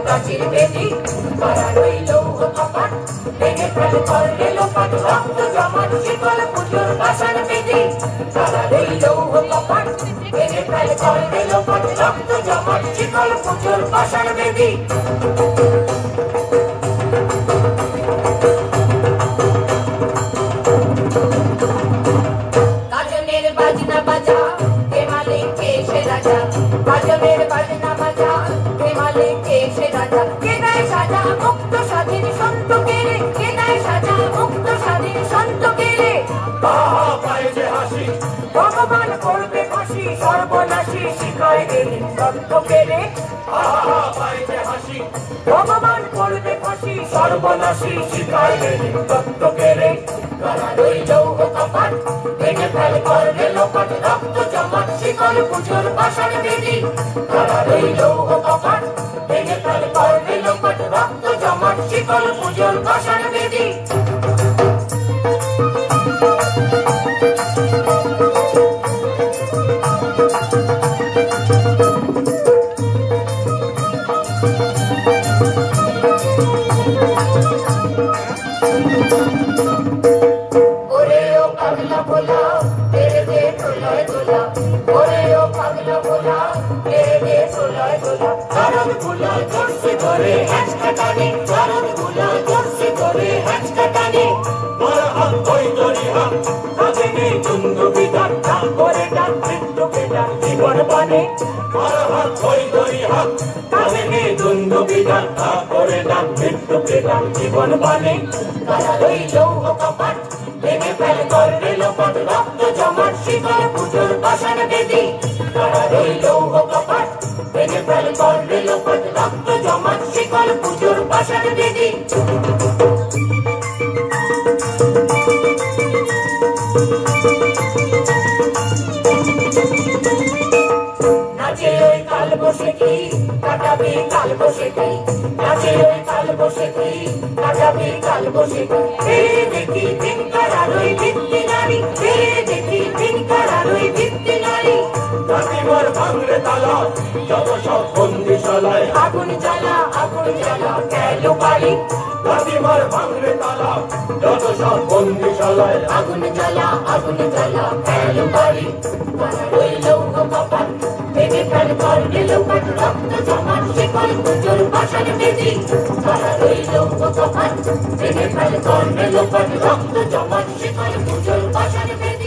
প্রাচীর বেদি করা রইল কপাট ভেঙে ফেল করলে লোপাট রক্ত জমাট শিকল পুজোর পাষাণ বেদি করা রইল কপাট ভেঙে ফেল করলে লোপাট রক্ত জমাট শিকল পুজোর পাষাণ বেদি গাজনের বাজনা বাজা হে মালিক কে সে রাজা গাজনের বাজনা বাজা হে মালিক কে সে রাজা কে দেয় সাজা মুক্ত স্বাধীন সন্ত কেড়ে কে দেয় সাজা মুক্ত স্বাধীন সন্ত কেড়ে পায় যে হাসি ভগবান করবে ফাঁসি সর্বনাশী শিখায় এই সন্ত কেড়ে পায় যে হাসি ভগবান করবে ফাঁসি সর্বনাশী শিখায় এই সন্ত কেড়ে করা রইল কপাট ভেঙে ফেল করবে লোপাট রক্ত জমাট শিকল পুজোর পাষাণ বেদি করা রইল কপাট ভেঙে ফেল করবে লোপাট রক্ত জমাট শিকল পুজোর পাষাণ বেদি জীবন বানে করা রইল কপাট ভেঙে ফেল করবে লোপাট রক্ত জমাট শিকল পুজোর পাষাণ বেদি করা রইল কপাট ভেঙে ফেল করবে লোপাট রক্ত জমাট শিকল পুজোর পাষাণ বেদি নাচে ওই কাল বসে কি কাটাবি কাল বসে কি নাচে ওই কাল বসে কি কাটাবি কাল বসে কি দেখি দিন কারারই ভিত্তি নারী দেখি দিন কারারই ভিত্তি নারী কাটিমার ভাঙলে তালা যত সব বন্দিশালায় আগুন জ্বালা গেল বাড়ি কাটিমার ভাঙলে তালা যত সব বন্দিশালায় আগুন জ্বালা গেল বাড়ি করা রইল কপাট ভেঙে ফেল করবে লোপাট রক্ত জমাট শিকল পুজোর পাষাণ বেদি করা রইল কপাট ভেঙে ফেল করবে লোপাট রক্ত জমাট শিকল পুজোর পাষাণ বেদি